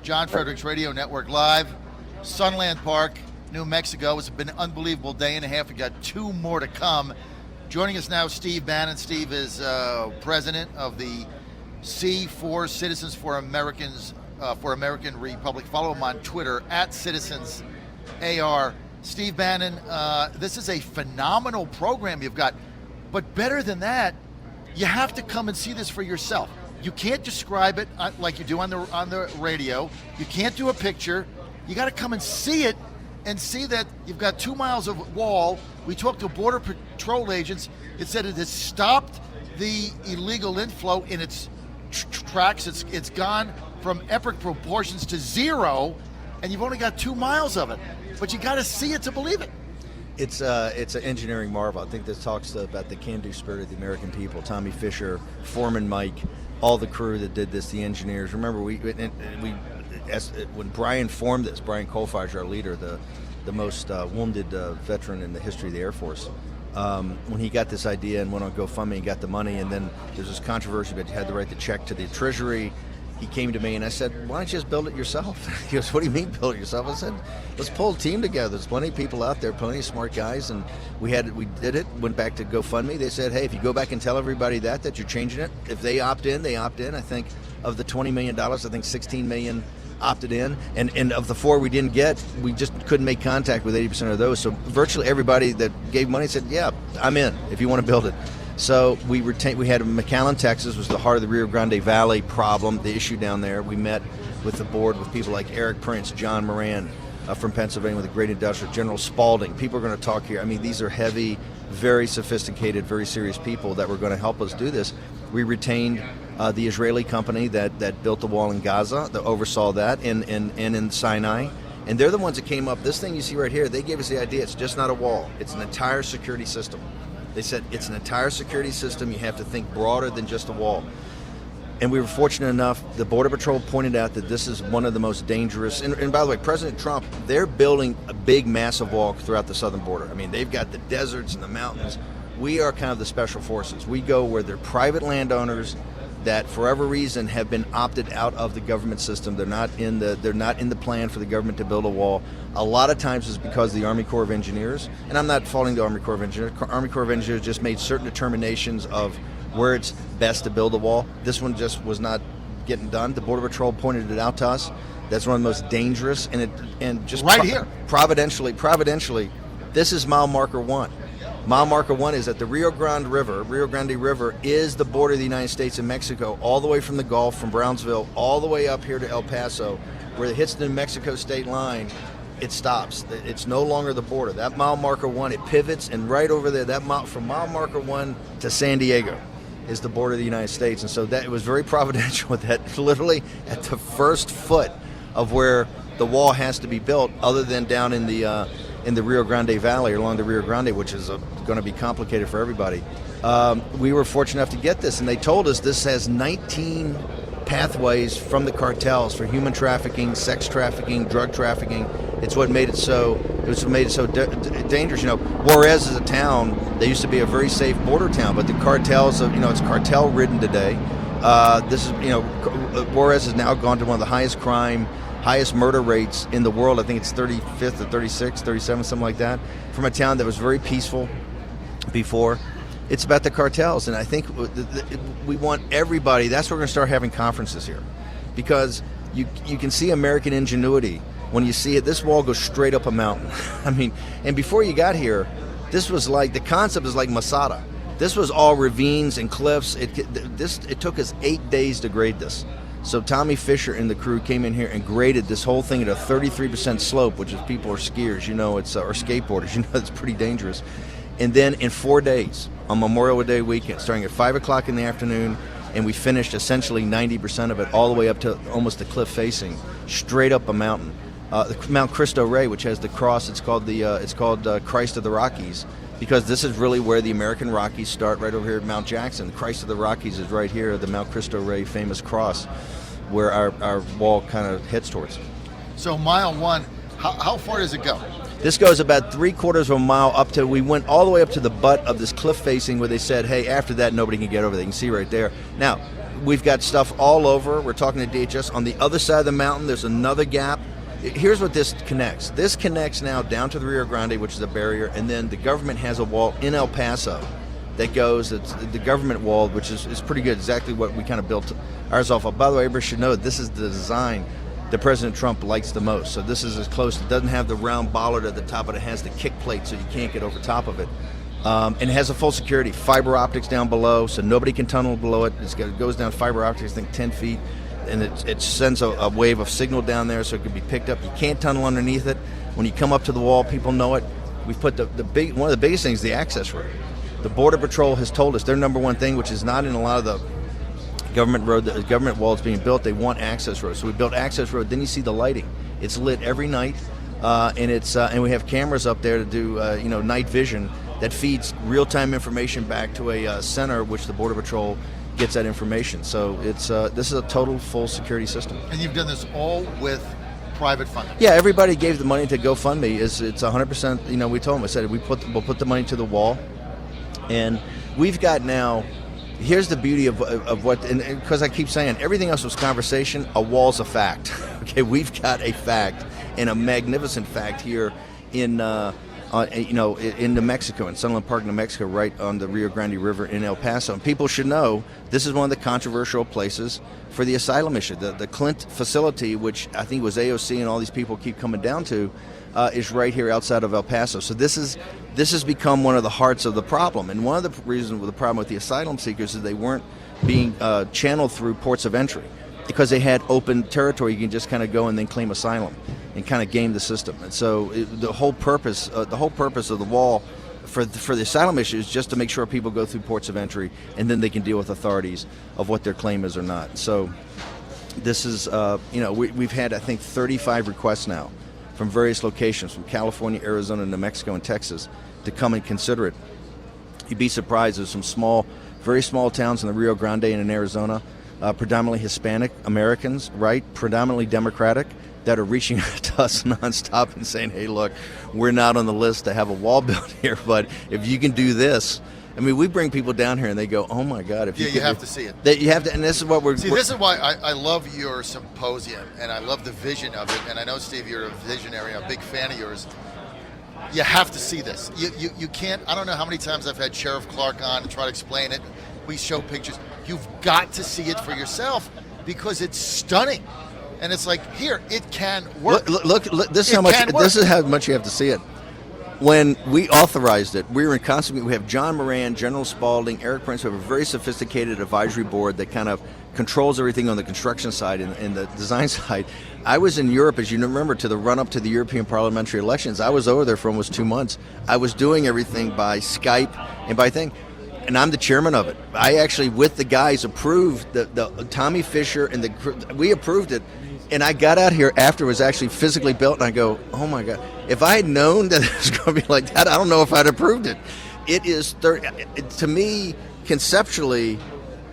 John Fredericks Radio Network live, Sunland Park, New Mexico. It's been an unbelievable day and a half. We got 2 more to come. Joining us now, Steve Bannon. Steve is president of the C4 Citizens for Americans for American Republic. Follow him on Twitter @CitizensAR. Steve Bannon, this is a phenomenal program you've got, but better than that, you have to come and see this for yourself. You can't describe it like you do on the radio. You can't do a picture. You got to come and see it and see that you've got 2 miles of wall. We talked to Border Patrol agents. It said it has stopped the illegal inflow in its tracks. It's gone from epic proportions to 0, and you've only got 2 miles of it. But you got to see it to believe it. It's an engineering marvel. I think this talks about the can-do spirit of the American people. Tommy Fisher, Foreman Mike, all the crew that did this, the engineers. Remember, when Brian formed this, Brian Colfiger, our leader, the most wounded veteran in the history of the Air Force, when he got this idea and went on GoFundMe and got the money, and then there's this controversy that you had to write the check to the Treasury. He came to me and I said, why don't you just build it yourself? He goes, what do you mean build it yourself? I said, let's pull a team together. There's plenty of people out there, plenty of smart guys, and we did it, went back to GoFundMe. They said, hey, if you go back and tell everybody that you're changing it, if they opt in, they opt in. I think of the $20 million, I think 16 million opted in, and of the 4 we didn't get, we just couldn't make contact with 80% of those. So virtually everybody that gave money said, yeah, I'm in if you want to build it. So we had McAllen, Texas, was the heart of the Rio Grande Valley problem, the issue down there. We met with the board with people like Eric Prince, John Moran from Pennsylvania with a great industrial, General Spalding. People are going to talk here. I mean, these are heavy, very sophisticated, very serious people that were going to help us do this. We retained the Israeli company that built the wall in Gaza, that oversaw that, and in Sinai. And they're the ones that came up. This thing you see right here, they gave us the idea. It's just not a wall. It's an entire security system. They said it's an entire security system. You have to think broader than just a wall. And we were fortunate enough, the Border Patrol pointed out that this is one of the most dangerous, and by the way, President Trump, they're building a big, massive wall throughout the southern border. I mean, they've got the deserts and the mountains. We are kind of the special forces. We go where they're private landowners that, for whatever reason, have been opted out of the government system. They're not in the plan for the government to build a wall. A lot of times it's because of the Army Corps of Engineers, and I'm not faulting the Army Corps of Engineers. Army Corps of Engineers just made certain determinations of where it's best to build a wall. This one just was not getting done. The Border Patrol pointed it out to us. That's one of the most dangerous, and just right here, providentially, this is mile marker 1. Mile marker 1 is that the Rio Grande River is the border of the United States and Mexico, all the way from the Gulf, from Brownsville, all the way up here to El Paso. Where it hits the New Mexico state line, it stops. It's no longer the border. That mile marker 1, it pivots, and right over there, from mile marker 1 to San Diego is the border of the United States. And so that it was very providential that literally at the first foot of where the wall has to be built, other than down in the Rio Grande Valley, or along the Rio Grande, which is going to be complicated for everybody. We were fortunate enough to get this, and they told us this has 19 pathways from the cartels for human trafficking, sex trafficking, drug trafficking. It's what made it so. Dangerous. You know, Juarez is a town. They used to be a very safe border town, but the cartels, it's cartel ridden today. Juarez has now gone to one of the highest murder rates in the world. I think it's 35th or 36th, 37th, something like that, from a town that was very peaceful before. It's about the cartels, and I think we want everybody. That's why we're going to start having conferences here, because you can see American ingenuity when you see it. This wall goes straight up a mountain. I mean, and before you got here, this was like, the concept is like Masada. This was all ravines and cliffs. It took us 8 days to grade this. So Tommy Fisher and the crew came in here and graded this whole thing at a 33% slope, which is, people are skiers, it's or skateboarders, it's pretty dangerous. And then in 4 days, on Memorial Day weekend, starting at 5 o'clock in the afternoon, and we finished essentially 90% of it, all the way up to almost the cliff facing, straight up a mountain. Mount Cristo Rey, which has the cross, it's called Christ of the Rockies, because this is really where the American Rockies start, right over here at Mount Jackson. The Christ of the Rockies is right here, the Mount Cristo Rey famous cross, where our wall kind of heads towards. So mile 1, how far does it go? This goes about 3/4 of a mile up to, we went all the way up to the butt of this cliff facing where they said, hey, after that, nobody can get over there. You can see right there. Now, We've got stuff all over. We're talking to DHS. On the other side of the mountain, there's another gap. Here's what this connects. This connects now down to the Rio Grande, which is a barrier, and then the government has a wall in El Paso that goes, it's the government wall, which is pretty good, exactly what we kind of built ours off of. By the way, everybody should know this is the design that President Trump likes the most. So this is as close. It doesn't have the round bollard at the top, but it has the kick plate so you can't get over top of it. And it has a full security, fiber optics down below, so nobody can tunnel below it. It goes down fiber optics, I think 10 feet, and it sends a wave of signal down there so it can be picked up. You can't tunnel underneath it. When you come up to the wall, people know it. We've put one of the biggest things, the access road. The Border Patrol has told us their number one thing, which is not in a lot of the government road, the government wall is being built, they want access road. So we built access road. Then you see the lighting. It's lit every night, and we have cameras up there to do night vision that feeds real-time information back to a center, which the Border Patrol gets that information. So it's this is a total full security system. And you've done this all with private funding. Yeah, everybody gave the money to GoFundMe. It's 100%. We told them. I said we'll put the money to the wall. And we've got now, here's the beauty of what, and because I keep saying everything else was conversation, a wall's a fact. Okay, we've got a fact, and a magnificent fact here in New Mexico, in Sunland Park, New Mexico, right on the Rio Grande River in El Paso. And people should know this is one of the controversial places for the asylum issue. The Clint facility, which I think was AOC and all these people keep coming down to, is right here outside of El Paso. So this has become one of the hearts of the problem. And one of the reasons with the problem with the asylum seekers is they weren't being channeled through ports of entry because they had open territory. You can just kind of go and then claim asylum and kind of game the system. And so the whole purpose of the wall for the asylum issue is just to make sure people go through ports of entry, and then they can deal with authorities of what their claim is or not. So this is, we've had, I think, 35 requests now from various locations, from California, Arizona, New Mexico, and Texas, to come and consider it. You'd be surprised. There's some very small towns in the Rio Grande and in Arizona, predominantly Hispanic Americans, right, predominantly Democratic, that are reaching out to us nonstop and saying, hey, look, we're not on the list to have a wall built here, but if you can do this. I mean, we bring people down here and they go, oh my God! If you have to see it. You have to, and this is what we're. See, this is why I love your symposium, and I love the vision of it. And I know, Steve, you're a visionary. I'm a big fan of yours. You have to see this. You can't. I don't know how many times I've had Sheriff Clark on to try to explain it. We show pictures. You've got to see it for yourself because it's stunning, and it's like, here, it can work. Look this is how much. This is how much you have to see it. When we authorized it, we were in constant. We have John Moran, General Spaulding, Eric Prince. We have a very sophisticated advisory board that kind of controls everything on the construction side and the design side. I was in Europe, as you remember, to the run-up to the European parliamentary elections. I was over there for almost 2 months. I was doing everything by Skype and by thing, and I'm the chairman of it. I actually, with the guys, approved the Tommy Fisher and we approved it. And I got out here after it was actually physically built, and I go, oh my God. If I had known that it was going to be like that, I don't know if I'd approved it. It is, to me, conceptually,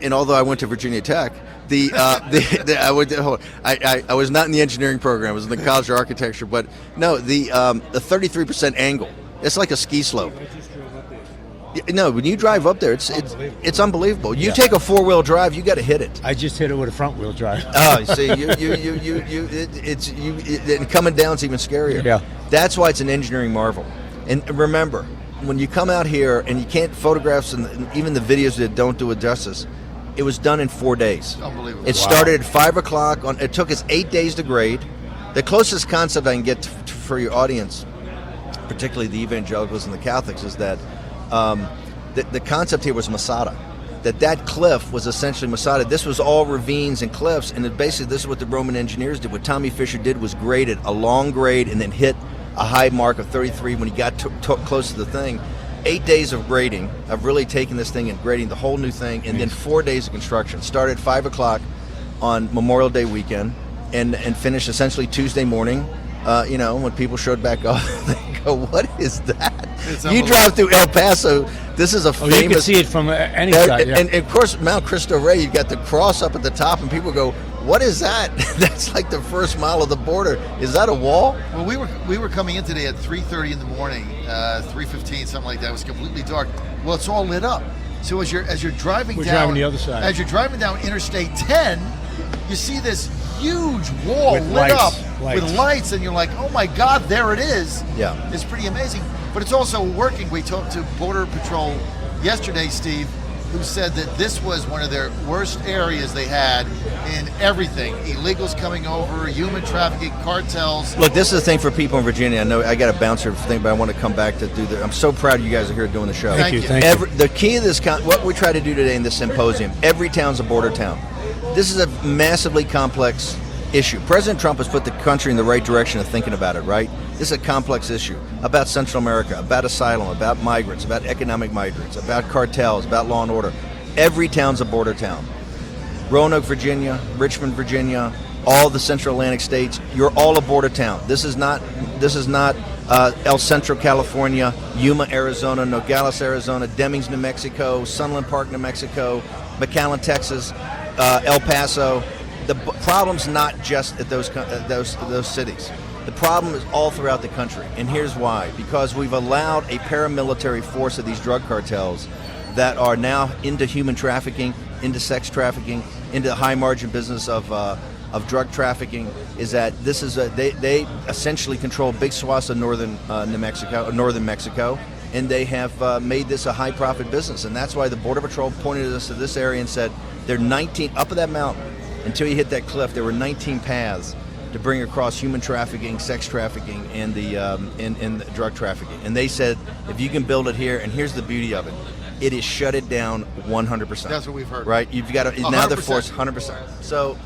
and although I went to Virginia Tech, I was not in the engineering program, I was in the College of Architecture, but no, the 33% angle, it's like a ski slope. No, when you drive up there, it's unbelievable. You take a 4-wheel drive, you got to hit it. I just hit it with a front-wheel drive. Oh, see, and coming down's even scarier. Yeah, that's why it's an engineering marvel. And remember, when you come out here and you can't photographs and even the videos that don't do it justice, it was done in 4 days. Unbelievable. It started at 5 o'clock. It took us 8 days to grade. The closest concept I can get for your audience, particularly the evangelicals and the Catholics, is that the concept here was Masada, that cliff was essentially Masada. This was all ravines and cliffs, and basically this is what the Roman engineers did. What Tommy Fisher did was graded a long grade and then hit a high mark of 33 when he got close to the thing. 8 days of grading, of really taking this thing and grading the whole new thing, and then 4 days of construction. Started at 5 o'clock on Memorial Day weekend and finished essentially Tuesday morning. When people showed back up, they go, what is that? You drive through El Paso, this is a famous... you can see it from any side, yeah. And of course, Mount Cristo Rey, you've got the cross up at the top, and people go, what is that? That's like the first mile of the border. Is that a wall? Well, we were coming in today at 3:30 in the morning, 3:15, something like that. It was completely dark. Well, it's all lit up. So as you're driving We're down, driving the other side. As you're driving down Interstate 10, you see this huge wall With lit lights. up with lights, and you're like, oh my God, there it is. Yeah. It's pretty amazing. But it's also working. We talked to Border Patrol yesterday, Steve, who said that this was one of their worst areas they had in everything. Illegals coming over, human trafficking, cartels. Look, this is the thing for people in Virginia. I know I got a bouncer thing, but I want to come back to do the. I'm so proud you guys are here doing the show. Thank you. Thank you. The key of this, what we try to do today in this symposium, every town's a border town. This is a massively complex issue. President Trump has put the country in the right direction of thinking about it, right? This is a complex issue about Central America, about asylum, about migrants, about economic migrants, about cartels, about law and order. Every town's a border town. Roanoke, Virginia, Richmond, Virginia, all the Central Atlantic states, you're all a border town. This is not El Centro, California, Yuma, Arizona, Nogales, Arizona, Demings, New Mexico, Sunland Park, New Mexico, McAllen, Texas, El Paso. The problem's not just at those cities. The problem is all throughout the country, and here's why. Because we've allowed a paramilitary force of these drug cartels that are now into human trafficking, into sex trafficking, into the high margin business of drug trafficking. Is that this is they essentially control big swaths of northern Mexico, and they have made this a high profit business, and that's why the Border Patrol pointed us to this area and said there are 19 up of that mountain. Until you hit that cliff, there were 19 paths to bring across human trafficking, sex trafficking, and the drug trafficking. And they said, if you can build it here, and here's the beauty of it, it is shut it down 100%. That's what we've heard. Right? You've got to now the force 100%. So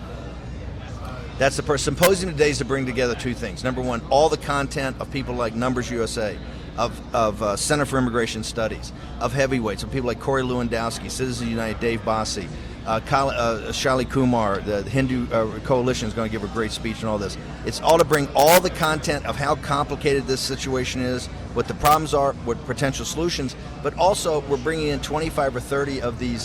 that's the symposium today is to bring together two things. Number one, all the content of people like Numbers USA, of Center for Immigration Studies, of heavyweights, of people like Corey Lewandowski, Citizens United, Dave Bossie, Shali Kumar, the Hindu Coalition is going to give a great speech on all this. It's all to bring all the content of how complicated this situation is, what the problems are, what potential solutions, but also we're bringing in 25 or 30 of the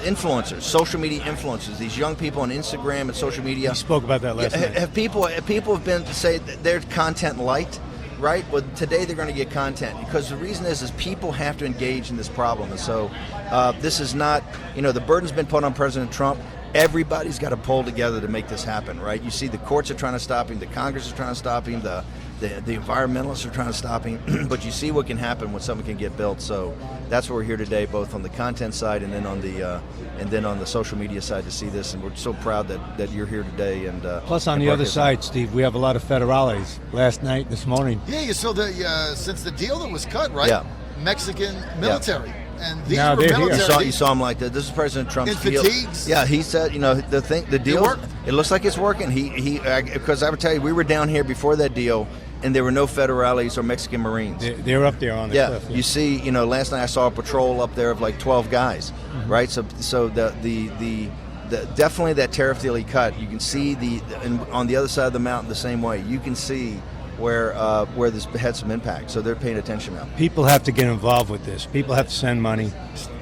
influencers, social media influencers, these young people on Instagram and social media. You spoke about that last night. Have people been to say that their content light? Right? Well, today they're going to get content because the reason is people have to engage in this problem. And so this is not, the burden's been put on President Trump. Everybody's got to pull together to make this happen, right? You see the courts are trying to stop him, the Congress is trying to stop him, the environmentalists are trying to stop him, but you see what can happen when something can get built. So that's why we're here today, both on the content side and then on the social media side to see this. And we're so proud that you're here today. And plus on the other side, Steve, we have a lot of federales. Last night, this morning. Yeah, you saw since the deal that was cut, right? Yeah. Mexican military. Yeah. And these now were military. You saw them like that. This is President Trump's deal. Fatigues. Yeah, he said, the deal. It looks like it's working. Because I would tell you, we were down here before that deal, and there were no federales or Mexican Marines. They're up there on the cliff. Yeah, you see, last night I saw a patrol up there of like 12 guys, right? So the definitely that tariff deal he cut. You can see and on the other side of the mountain the same way. You can see where this had some impact. So they're paying attention now. People have to get involved with this. People have to send money.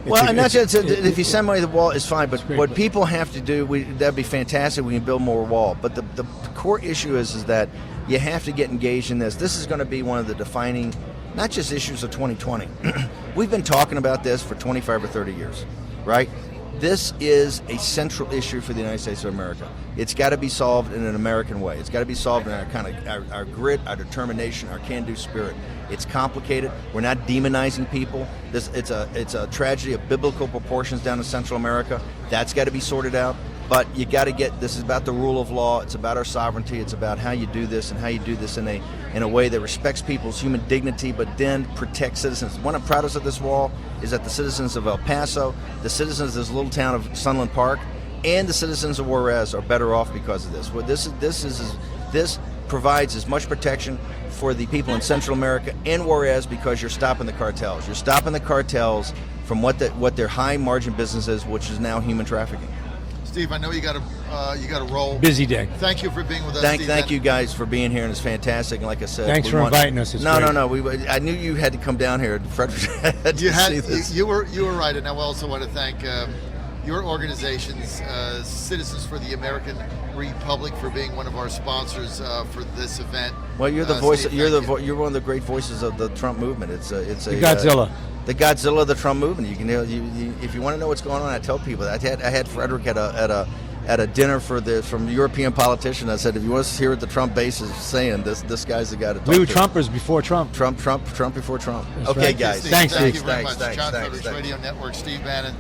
If you send money to the wall, it's fine. But what people have to do, that'd be fantastic. We can build more wall. But the core issue is that you have to get engaged in this. This is going to be one of the defining, not just issues of 2020. We've been talking about this for 25 or 30 years, right? This is a central issue for the United States of America. It's got to be solved in an American way. It's got to be solved in our grit, our determination, our can-do spirit. It's complicated. We're not demonizing people. It's a tragedy of biblical proportions down in Central America. That's got to be sorted out. But you got to this is about the rule of law. It's about our sovereignty. It's about how you do this and how you do this in a way that respects people's human dignity, but then protects citizens. One of the proudest of this wall is that the citizens of El Paso, the citizens of this little town of Sunland Park, and the citizens of Juarez are better off because of this. Well, this provides as much protection for the people in Central America and Juarez because you're stopping the cartels. You're stopping the cartels from what their high margin business is, which is now human trafficking. Steve, I know you got to roll. Busy day. Thank you for being with us. Thank you guys for being here, and it's fantastic. And like I said, thanks for inviting us. No. I knew you had to come down here. Frederick had to see this. You were right, and I also want to thank your organizations, Citizens for the American Republic, for being one of our sponsors for this event. Well, you're the voice. You're one of the great voices of the Trump movement. It's Godzilla. the Godzilla of the Trump movement. You can, if you want to know what's going on, I tell people. I had Frederick at a dinner from European politicians. I said, if you want to hear what the Trump base is saying, this guy's the guy to talk to. We were Trumpers before Trump. Trump before Trump. That's Okay, right. guys. Steve, Thanks, thank Steve. you very much. Thanks. John Fredericks Radio Network, Steve Bannon.